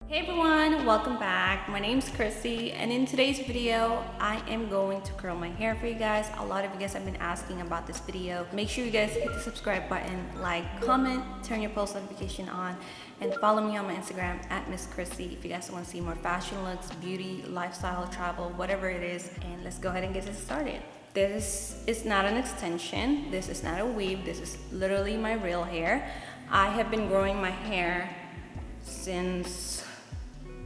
Hey everyone, welcome back. My name's Mscrisssy, and in today's video I am going to curl my hair for you guys. A lot of you guys have been asking about this video. Make sure you guys hit the subscribe button, like, comment, turn your post notification on, and follow me on my Instagram at Mscrisssy if you guys want to see more fashion looks, beauty, lifestyle, travel, whatever it is. And let's go ahead and get this started. This is not an extension, this is not a weave, this is literally my real hair. I have been growing my hair since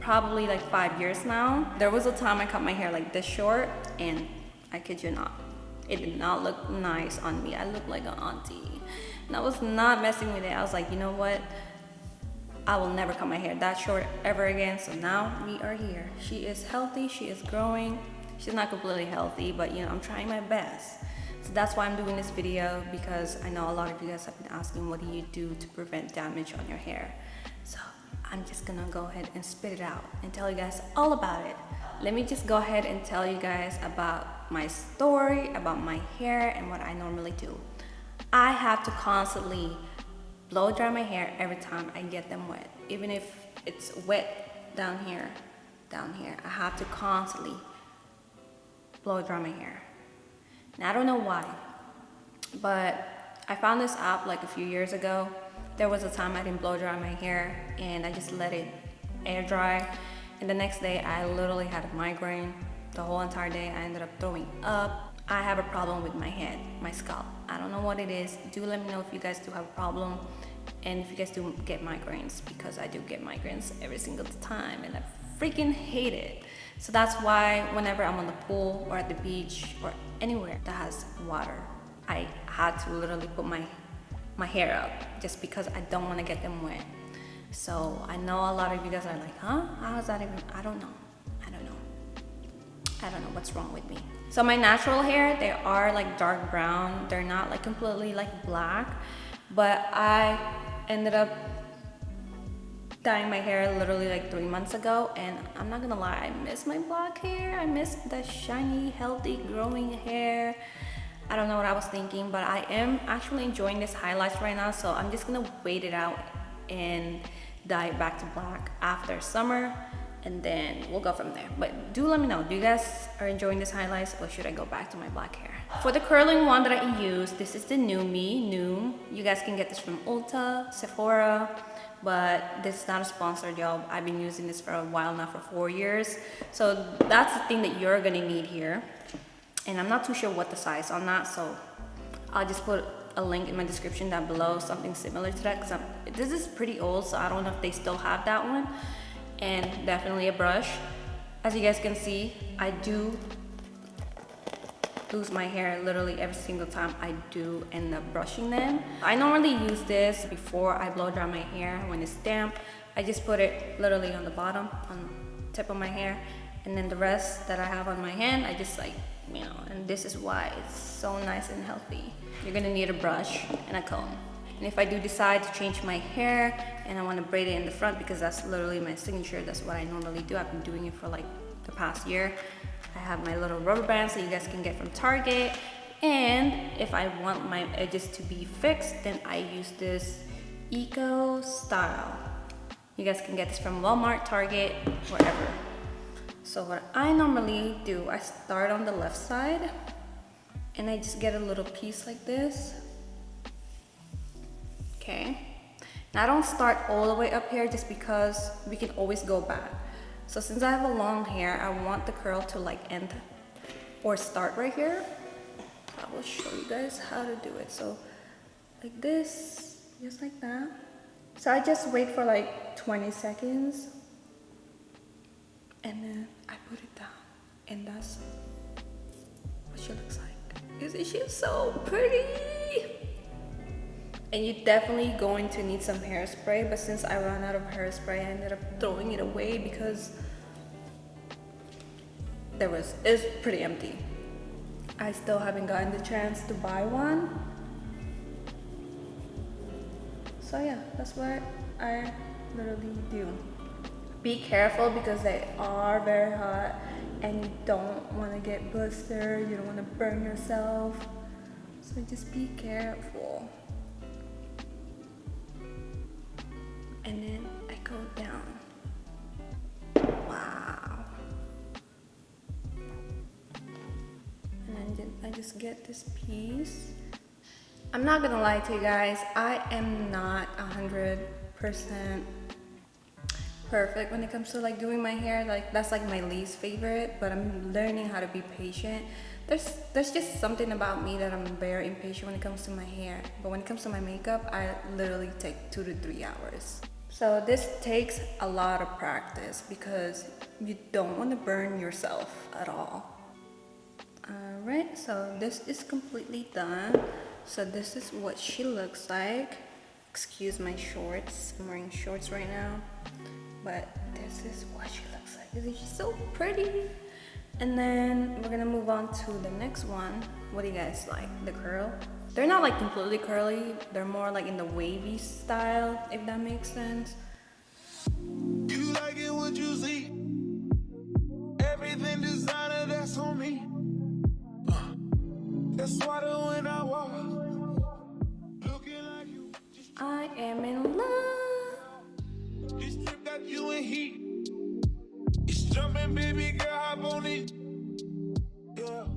probably like 5 years now. There was a time I cut my hair like this short, and I kid you not, it did not look nice on me. I looked like an auntie, and I was not messing with it. I was like, you know what, I will never cut my hair that short ever again. So now we are here. She is healthy, she is growing. She's not completely healthy, but you know, I'm trying my best. So that's why I'm doing this video, because I know a lot of you guys have been asking, what do you do to prevent damage on your hair? So I'm just gonna go ahead and spit it out and tell you guys all about it. Let me just go ahead and tell you guys about my story, about my hair, and what I normally do. I have to constantly blow dry my hair every time I get them wet. Even if it's wet down here, I have to constantly blow dry my hair. Now I don't know why, but I found this app like a few years ago. There was a time I didn't blow dry my hair and I just let it air dry, and the next day I literally had a migraine. The whole entire day I ended up throwing up. I have a problem with my head, my scalp. I don't know what it is. Do let me know if you guys do have a problem, and if you guys do get migraines, because I do get migraines every single time and I freaking hate it. So that's why whenever I'm on the pool or at the beach or anywhere that has water, I had to literally put my hair up, just because I don't want to get them wet. So I know a lot of you guys are like, huh? How is that even? I don't know what's wrong with me. So my natural hair, they are like dark brown. They're not like completely like black, but I ended up dyeing my hair literally like 3 months ago, and I'm not gonna lie, I miss my black hair. I miss the shiny, healthy, growing hair. I don't know what I was thinking, but I am actually enjoying this highlights right now, so I'm just gonna wait it out and dye it back to black after summer, and then we'll go from there. But do let me know, do you guys are enjoying this highlights, or should I go back to my black hair? For the curling one that I use, this is the Noom. You guys can get this from Ulta, Sephora, but this is not a sponsored, y'all. I've been using this for a while now, for 4 years. So that's the thing that you're gonna need here. And I'm not too sure what the size on that, so I'll just put a link in my description down below, something similar to that, because this is pretty old, so I don't know if they still have that one. And definitely a brush. As you guys can see, I do lose my hair literally every single time I do end up brushing them. I normally use this before I blow dry my hair when it's damp. I just put it literally on the bottom, on the tip of my hair, and then the rest that I have on my hand, I just like, you know, and this is why it's so nice and healthy. You're gonna need a brush and a comb. And if I do decide to change my hair and I want to braid it in the front, because that's literally my signature, that's what I normally do. I've been doing it for like the past year. I have my little rubber bands that you guys can get from Target. And if I want my edges to be fixed, then I use this Eco Style. You guys can get this from Walmart, Target, wherever. So what I normally do, I start on the left side and I just get a little piece like this. Okay. Now I don't start all the way up here, just because we can always go back. So since I have a long hair, I want the curl to like end or start right here. I will show you guys how to do it. So like this, just like that. So I just wait for like 20 seconds. And then I put it down, and that's what she looks like. Isn't she so pretty? And you're definitely going to need some hairspray, but since I ran out of hairspray, I ended up throwing it away because it's pretty empty. I still haven't gotten the chance to buy one. So yeah, that's what I literally do. Be careful, because they are very hot and you don't want to get blistered, you don't want to burn yourself. So just be careful. And then I go down. just get this piece. I'm not gonna lie to you guys, I am not 100% perfect when it comes to like doing my hair. Like that's like my least favorite, but I'm learning how to be patient. There's just something about me that I'm very impatient when it comes to my hair, but when it comes to my makeup, I literally take 2 to 3 hours. So this takes a lot of practice because you don't want to burn yourself at all. Alright, so this is completely done. So this is what she looks like. Excuse my shorts, I'm wearing shorts right now. But this is what she looks like. Isn't she so pretty? And then we're gonna move on to the next one. What do you guys like? The curl? They're not like completely curly. They're more like in the wavy style, if that makes sense. You like it what you see. Everything designer, that's on me. That's why when I walk, looking like you. I am in love. This trip got you in heat. It's jumping, baby girl, hop on it. Yeah.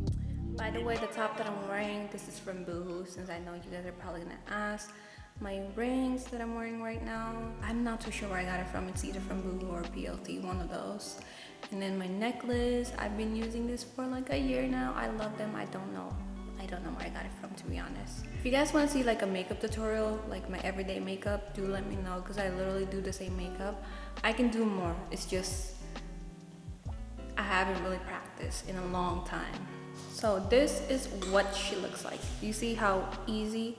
By the way, the top that I'm wearing, this is from Boohoo, since I know you guys are probably gonna ask. My rings that I'm wearing right now, I'm not too sure where I got it from. It's either from Boohoo or PLT, one of those. And then my necklace, I've been using this for like a year now. I love them. I don't know where I got it from, to be honest. If you guys want to see like a makeup tutorial, like my everyday makeup, do let me know, because I literally do the same makeup. I can do more. It's just I haven't really practiced in a long time. So this is what she looks like. You see how easy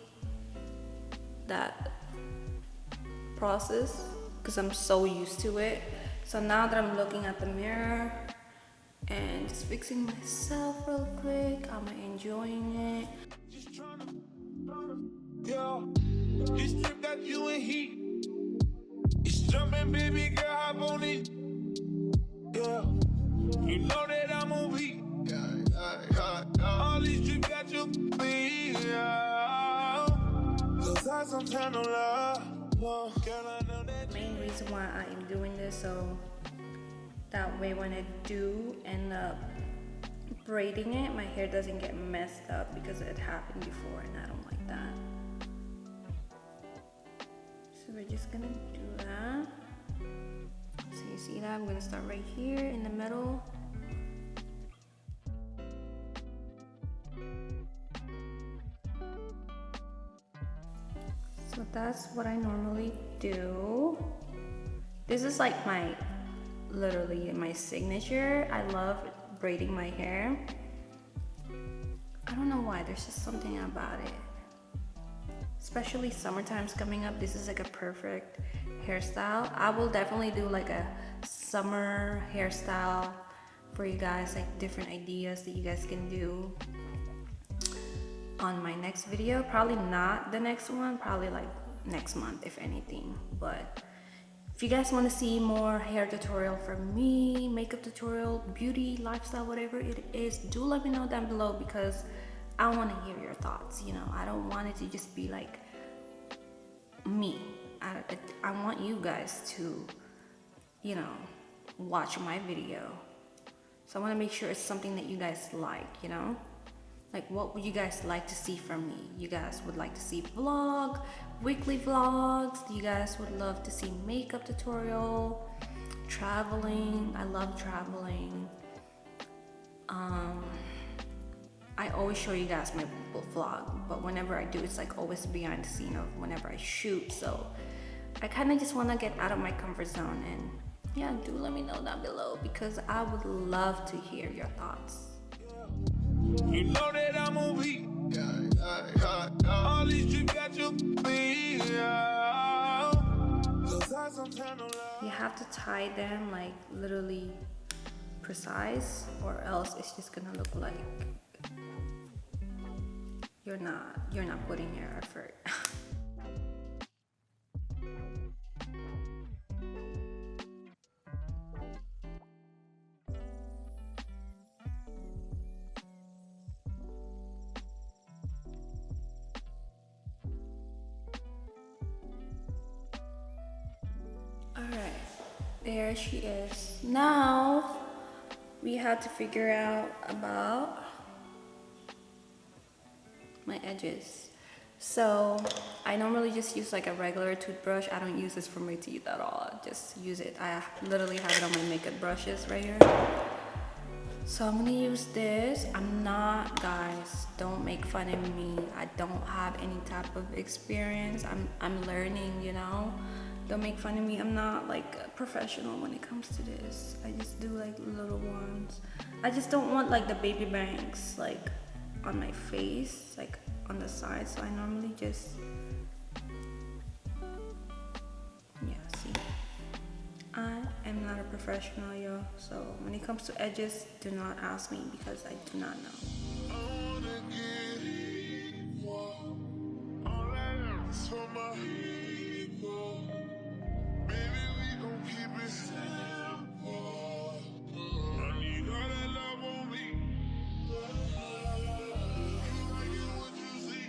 that process, because I'm so used to it. So now that I'm looking at the mirror and just fixing myself real quick, I'm enjoying it. Yeah, this trip got you in heat. It's jumping, baby girl, hop on it. Yeah, you know that I'm on beat. All these trips got you beat. Cause I sometimes don't love. No, girl, I know that. Main reason why I am doing this, so that way when I do end up braiding it, my hair doesn't get messed up, because it happened before and I don't like that. So we're just gonna do that. So you see that? I'm gonna start right here in the middle. So that's what I normally do. This is like literally my signature. I love braiding my hair. I don't know why, there's just something about it. Especially summertime's coming up, this is like a perfect hairstyle. I will definitely do like a summer hairstyle for you guys, like different ideas that you guys can do on my next video. Probably not the next one, probably like next month if anything. But if you guys want to see more hair tutorial from me, makeup tutorial, beauty, lifestyle, whatever it is, do let me know down below, because I want to hear your thoughts. You know, I don't want it to just be like me. I want you guys to, you know, watch my video. So I want to make sure it's something that you guys like, you know? Like, what would you guys like to see from me? You guys would like to see vlog, weekly vlogs? You guys would love to see makeup tutorial, traveling? I love traveling. I always show you guys my vlog, but whenever I do, it's like always behind the scene of whenever I shoot. So I kind of just want to get out of my comfort zone, and yeah, do let me know down below, because I would love to hear your thoughts. You know that I'm on beat. All these trips got you beat. Cause I sometimes don't love. You have to tie them like literally precise, or else it's just gonna look like you're not putting your effort. Alright, there she is. Now we have to figure out about my edges. So I normally just use like a regular toothbrush. I don't use this for my teeth at all. I just use it. I literally have it on my makeup brushes right here. So I'm gonna use this. I'm not, guys, don't make fun of me. I don't have any type of experience. I'm learning, you know. Don't make fun of me. I'm not like a professional when it comes to this. I just do like little ones. I just don't want like the baby bangs like on my face, like on the side. So I normally just, yeah, see. I am not a professional, yo. So when it comes to edges, do not ask me because I do not know. I wanna get equal. All I ask for my people. Baby, we gon' keep it simple. I need all that love on me. You like it what you see.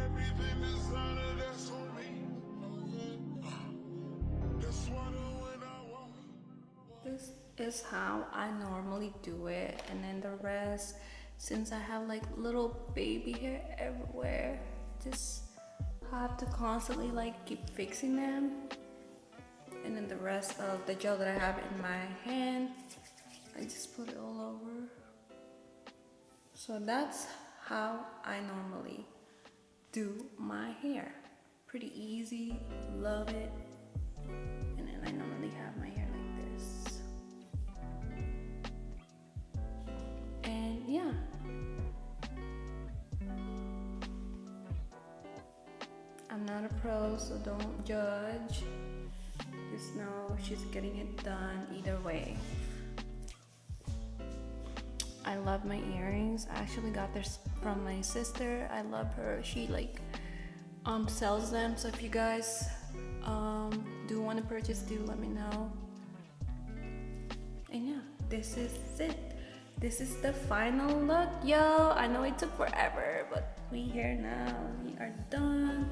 Everything designer, that's on me. That's why when I walk. This is how I normally do it, and then the rest, since I have like little baby hair everywhere, just have to constantly like keep fixing them. And then the rest of the gel that I have in my hand, I just put it all over. So that's how I normally do my hair. Pretty easy, love it. And then I normally have my hair like this. And yeah. I'm not a pro, so don't judge. Just know she's getting it done either way. I love my earrings. I actually got this from my sister. I love her. She like sells them. So if you guys do want to purchase, do let me know. And yeah, this is it. This is the final look, yo. I know it took forever, but we here now. We are done.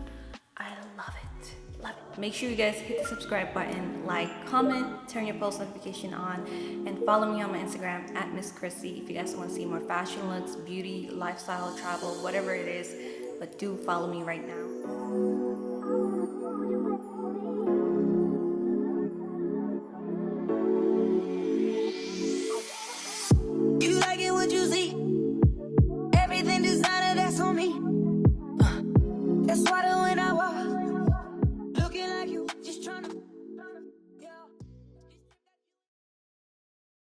I love it. Love it. Make sure you guys hit the subscribe button, like, comment, turn your post notification on, and follow me on my Instagram at Mscrisssy if you guys want to see more fashion looks, beauty, lifestyle, travel, whatever it is. But do follow me right now.